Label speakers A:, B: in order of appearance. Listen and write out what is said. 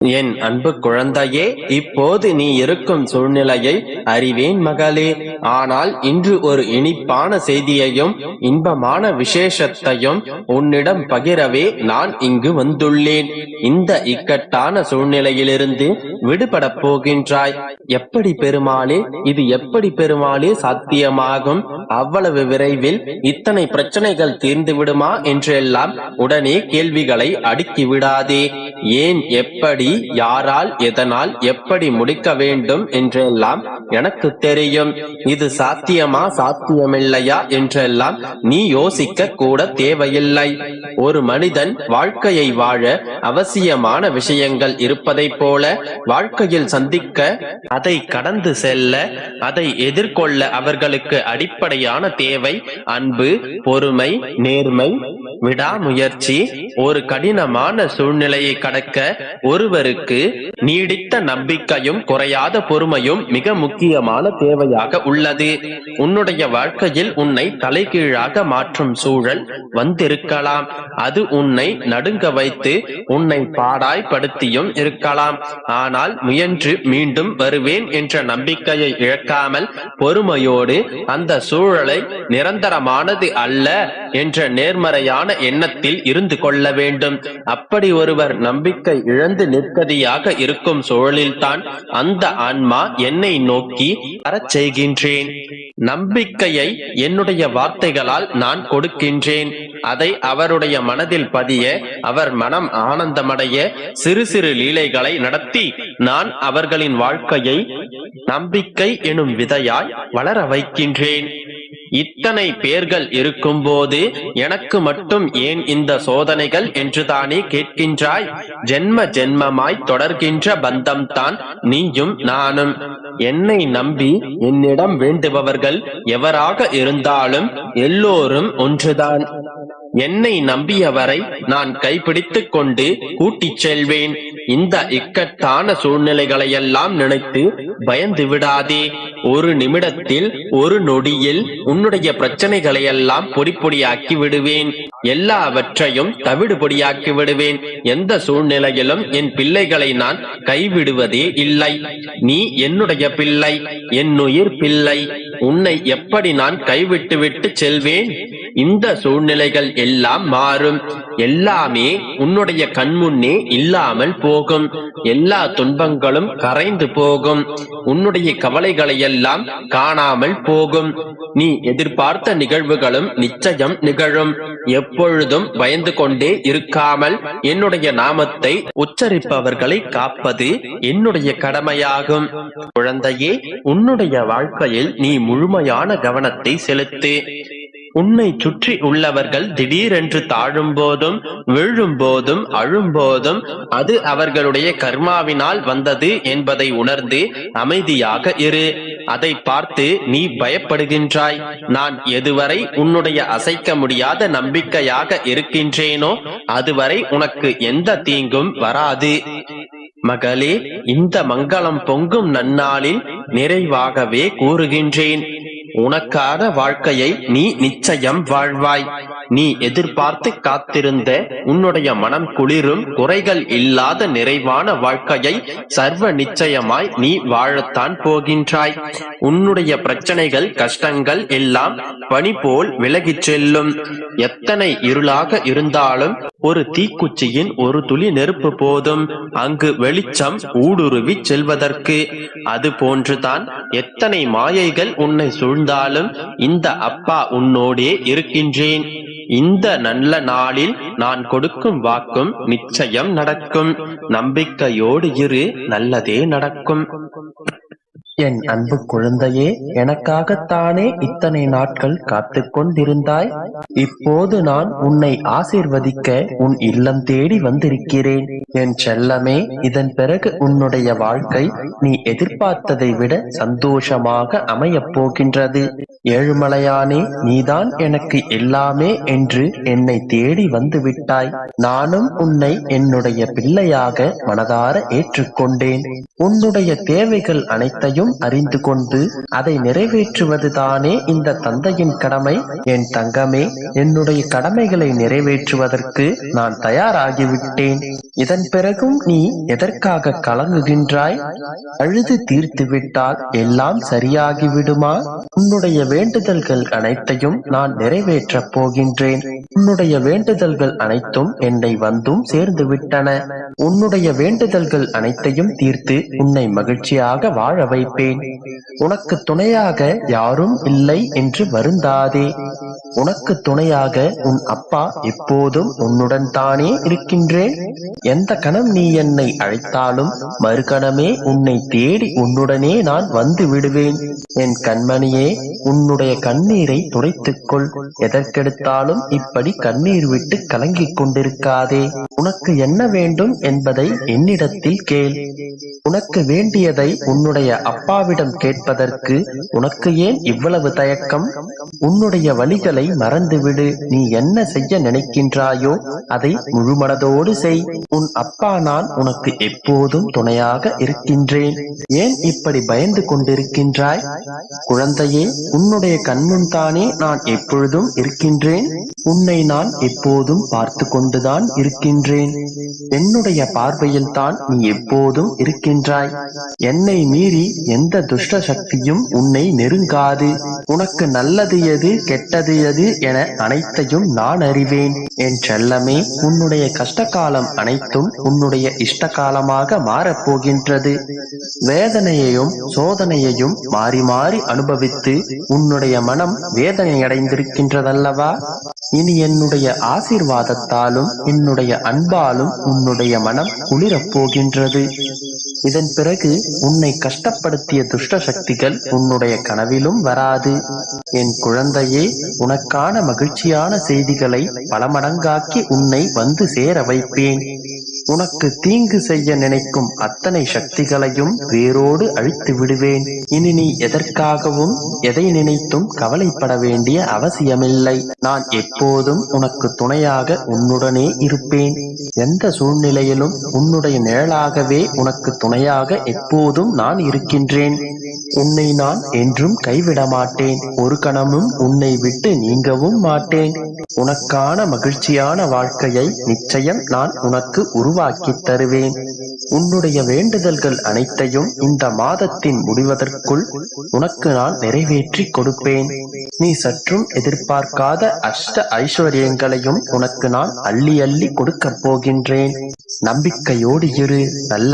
A: என் அன்பு குழந்தையே, இப்போது நீ இருக்கும் சூழ்நிலையை அறிவேன் மகளே. ஆனால் இன்று ஒரு இனிப்பான செய்தியையும் இன்பமான விசேஷத்தையும் உன்னிடம் பகிரவே நான் இங்கு வந்துள்ளேன். இந்த இக்கட்டான சூழ்நிலையிலிருந்து விடுபடப் போகின்றாய். எப்படி பெருமாளே, இது எப்படி பெருமாளே சாத்தியமாகும்? அவ்வளவு விரைவில் இத்தனை பிரச்சனைகள் தீர்ந்து விடுமா என்றெல்லாம் உடனே கேள்விகளை அடுக்கி விடாதே. ஏன், எப்படி, யாரால், எதனால், எப்படி முடிக்க வேண்டும் என்றெல்லாம் எனக்கு தெரியும். இது சாத்தியமா சாத்தியமில்லையா என்றெல்லாம் நீ யோசிக்க கூட தேவையில்லை. ஒரு மனிதன் வாழ்க்கையை வாழ அவசியமான விஷயங்கள் இருப்பதைப் போல வாழ்க்கையில் சந்திக்க, அதை கடந்து செல்ல, அதை எதிர்கொள்ள அவர்களுக்கு அடிப்படையான தேவை அன்பு, பொறுமை, நேர்மை, விடாமுயற்சி. ஒரு கடினமான சூழ்நிலையை கடக்க ஒருவருக்கு நீடித்த நம்பிக்கையும் குறையாத பொறுமையும் மிக முக்கியமான தேவையாக உள்ளது. உன்னுடைய வாழ்க்கையில் உன்னை தலைகீழாக மாற்றும் சூழல் வந்திருக்கலாம். அது உன்னை நடுங்க வைத்து உன்னை பாடாய்படுத்தியும் இருக்கலாம். ஆனால் முயன்று மீண்டும் வருவேன் என்ற நம்பிக்கையை இழக்காமல் பொறுமையோடு அந்த சூழலை நிரந்தரமானது அல்ல என்ற நேர்மறையான எண்ணத்தில் இருந்து கொள்ள வேண்டும். அப்படி ஒருவர் நம்பிக்கை இழந்து நிற்கதியாக இருக்கும் சூழலில்தான் அந்த ஆன்மா என்னை நோக்கி வரச் செய்கின்றேன். நம்பிக்கையை என்னுடைய வார்த்தைகளால் நான் கொடுக்கின்றேன். அதை அவருடைய மனதில் பதிய, அவர் மனம் ஆனந்தமடைய சிறு சிறு லீலைகளை நடத்தி நான் அவர்களின் வாழ்க்கையை நம்பிக்கை எனும் விதையாய் வளர வைக்கின்றேன். இத்தனை பேர்கள் இருக்கும் போது எனக்கு மட்டும் ஏன் இந்த சோதனைகள் என்றுதானே கேட்கின்றாய்? ஜென்ம ஜென்மமாய் தொடர்கின்ற பந்தம்தான் நீயும் நானும். என்னை நம்பி என்னிடம் வேண்டுபவர்கள் எவராக இருந்தாலும் எல்லோரும் ஒன்றுதான். என்னை நம்பியவரை நான் கைப்பிடித்துக் கொண்டு கூட்டிச் செல்வேன். இந்த இக்கட்டான சூழ்நிலைகளையெல்லாம் நினைத்து பயந்து விடாதே. ஒரு நிமிடத்தில், ஒரு நொடியில் உன்னுடைய பிரச்சனைகளையெல்லாம் பொடி பொடியாக்கி விடுவேன். எல்லாவற்றையும் தவிடு பொடியாக்கி விடுவேன். எந்த சூழ்நிலையிலும் என் பிள்ளைகளை நான் கைவிடுவதே இல்லை. நீ என்னுடைய பிள்ளை, என்னுயிர் பிள்ளை. உன்னை எப்படி நான் கைவிட்டு விட்டு செல்வேன்? இந்த சூழ்நிலைகள் எல்லாம் மாறும். எல்லாமே உன்னுடைய கண்முன்னே இல்லாமல் போகும். எல்லா துன்பங்களும் கரைந்து போகும். உன்னுடைய கவலைகளை எல்லாம் காணாமல் போகும். நீ எதிர்பார்த்த நிகழ்வுகளும் நிச்சயம் நிகழும். எப்பொழுதும் பயந்து கொண்டே இருக்காமல் என்னுடைய நாமத்தை உச்சரிப்பவர்களை காப்பது என்னுடைய கடமையாகும். குழந்தையே, உன்னுடைய வாழ்க்கையில் நீ முழுமையான கவனத்தை செலுத்து. உன்னை சுற்றி உள்ளவர்கள் திடீரென்று தாழும் போதும், விழும் போதும், அழும் போதும் அது அவர்களுடைய கர்மாவினால் வந்தது என்பதை உணர்ந்து அமைதியாக இரு. அதை பார்த்து நீ பயப்படுகின்றாய். நான் எதுவரை உன்னுடைய அசைக்க முடியாத நம்பிக்கையாக இருக்கின்றேனோ அதுவரை உனக்கு எந்த தீங்கும் வராது. மகளே, இந்த மங்களம் பொங்கும் நன்னாளில் நிறைவாகவே கூறுகின்றேன். உனக்கான வாழ்க்கையை நீ நிச்சயம் வாழ்வாய். நீ எதிர்பார்த்து காத்திருந்த உன்னுடைய மனம் குளிரும் குறைகள் இல்லாத நிறைவான வாழ்க்கையை சர்வ நிச்சயமாய் நீ வாழத்தான் போகின்றாய். உன்னுடைய பிரச்சனைகள், கஷ்டங்கள் எல்லாம் பனி போல் விலகிச் செல்லும். எத்தனை இருளாக இருந்தாலும் ஒரு தீக்குச்சியின் ஒரு துளி நெருப்பு போதும் அங்கு வெளிச்சம் ஊடுருவி செல்வதற்கு. அது போன்றுதான் எத்தனை மாயைகள் உன்னை சூழ்ந்தாலும் இந்த அப்பா உன்னோடே இருக்கின்றேன். இந்த நல்ல நாளில் நான் கொடுக்கும் வாக்கும் நிச்சயம் நடக்கும். நம்பிக்கையோடு இரு, நல்லதே நடக்கும். என் அன்பு குழந்தையே, எனக்காகத்தானே இத்தனை நாட்கள் காத்து கொண்டிருந்தாய். இப்போது நான் உன்னை ஆசீர்வதிக்க உன் இல்லம் தேடி வந்திருக்கிறேன். என் செல்லமே, இதன் பிறகு உன்னுடைய வாழ்க்கை நீ எதிர்பார்த்ததை விட சந்தோஷமாக அமையப் போகின்றது. ஏழுமலையானே, நீதான் எனக்கு எல்லாமே என்று என்னை தேடி வந்து விட்டாய். நானும் உன்னை என்னுடைய பிள்ளையாக மனதார ஏற்றுக்கொண்டேன். உன்னுடைய தேவைகள் அனைத்தையும் அறிந்து கொண்டு அதை நிறைவேற்றுவதுதானே இந்த தந்தையின் கடமை. என் தங்கமே, என்னுடைய கடமைகளை நிறைவேற்றுவதற்கு நான் தயாராகிவிட்டேன். இதன் பிறகும் நீ எதற்காக கலங்குகின்றாய்? அழுது தீர்த்துவிட்டால் எல்லாம் சரியாகிவிடுமா? உன்னுடைய வேண்டுதல்கள் அனைத்தையும் நான் நிறைவேற்றப் போகின்றேன். உன்னுடைய வேண்டுதல்கள் அனைத்தும் என்னை வந்தும் சேர்ந்து விட்டன. உன்னுடைய வேண்டுதல்கள் அனைத்தையும் தீர்த்து உன்னை மகிழ்ச்சியாக வாழ வைப்பேன். உனக்கு துணையாக யாரும் இல்லை என்று வருந்தாதே. உனக்கு துணையாக உன் அப்பா எப்போதும் உன்னுடன் தானே இருக்கின்றேன். எந்த கணம் நீ என்னை அழைத்தாலும் மறுகணமே உன்னை தேடி உன்னுடனே நான் வந்து விடுவேன். என் கண்மணியே, உன்னுடைய கண்ணீரை துடைத்துக்கொள். எதற்கெடுத்தாலும் இப்படி கண்ணீர் விட்டு கலங்கிக் கொண்டிருக்காதே. உனக்கு என்ன வேண்டும் என்பதை என்னிடத்தில் கேள். உனக்கு வேண்டியதை உன்னுடைய அப்பாவிடம் கேட்பதற்கு உனக்கு ஏன் இவ்வளவு தயக்கம்? உன்னுடைய வழிகளை மறந்துவிடு. நீ என்ன செய்ய நினைக்கின்றாயோ அதை முழுமனதோடு செய். உன் அப்பா நான் உனக்கு எப்போதும் துணையாக இருக்கின்றேன். ஏன் இப்படி பயந்து கொண்டிருக்கின்றாய்? குழந்தையே, உன்னுடைய கண்முன் தானே நான் எப்பொழுதும் இருக்கின்றேன். உன்னை நான் எப்போதும் பார்த்து கொண்டுதான் இருக்கின்றேன். என்னுடைய பார்வையில் தான் நீ எப்போதும் இருக்கின்றாய். என்னை மீறி எந்த துஷ்ட சக்தியும் உன்னை நெருங்காது. உனக்கு நல்லது எது கெட்டது எது என அனைத்தையும் நான் அறிவேன். என் செல்லமே, உன்னுடைய கஷ்டகாலம் அனைத்தும் உன்னுடைய இஷ்ட காலமாக மாறப்போகின்றது. வேதனையையும் சோதனையையும் மாறி மாறி அனுபவித்து உன்னுடைய மனம் வேதனையடைந்திருக்கின்றதல்லவா? இனி என்னுடைய ஆசீர்வாதத்தாலும் என்னுடைய அன்பாலும் உன்னுடைய மனம் குளிரப் போகின்றது. இதன் பிறகு உன்னை கஷ்டப்படுத்திய துஷ்ட சக்திகள் உன்னுடைய கனவிலும் வராது. என் குழந்தையே, உனக்கான மகிழ்ச்சியான செய்திகளை பல மடங்காக்கி உன்னை வந்து சேர வைப்பேன். உனக்கு தீங்கு செய்ய நினைக்கும் அத்தனை சக்திகளையும் வேரோடு அழித்து விடுவேன். இனி நீ எதற்காகவும் எதை நினைத்தும் கவலைப்பட வேண்டிய அவசியமில்லை. நான் எப்போதும் உனக்கு துணையாக உன்னுடனே இருப்பேன். எந்த சூழ்நிலையிலும் உன்னுடைய நிழலாகவே உனக்கு துணையாக எப்போதும் நான் இருக்கின்றேன். உன்னை நான் என்றும் கைவிட மாட்டேன். ஒரு கணமும் உன்னை விட்டு நீங்கவும் மாட்டேன். உனக்கான மகிழ்ச்சியான வாழ்க்கையை நிச்சயம் நான் உனக்கு உருவாக்கி தருவேன். உன்னுடைய வேண்டுதல்கள் அனைத்தையும் இந்த மாதத்தின் முடிவதற்குள் உனக்கு நான் நிறைவேற்றி கொடுப்பேன். நீ சற்றும் எதிர்பார்க்காத அஷ்ட ஐஸ்வர்யங்களையும் உனக்கு நான் அள்ளி அள்ளி கொடுக்கப் போகின்றேன். நம்பிக்கையோடு இரு. நல்ல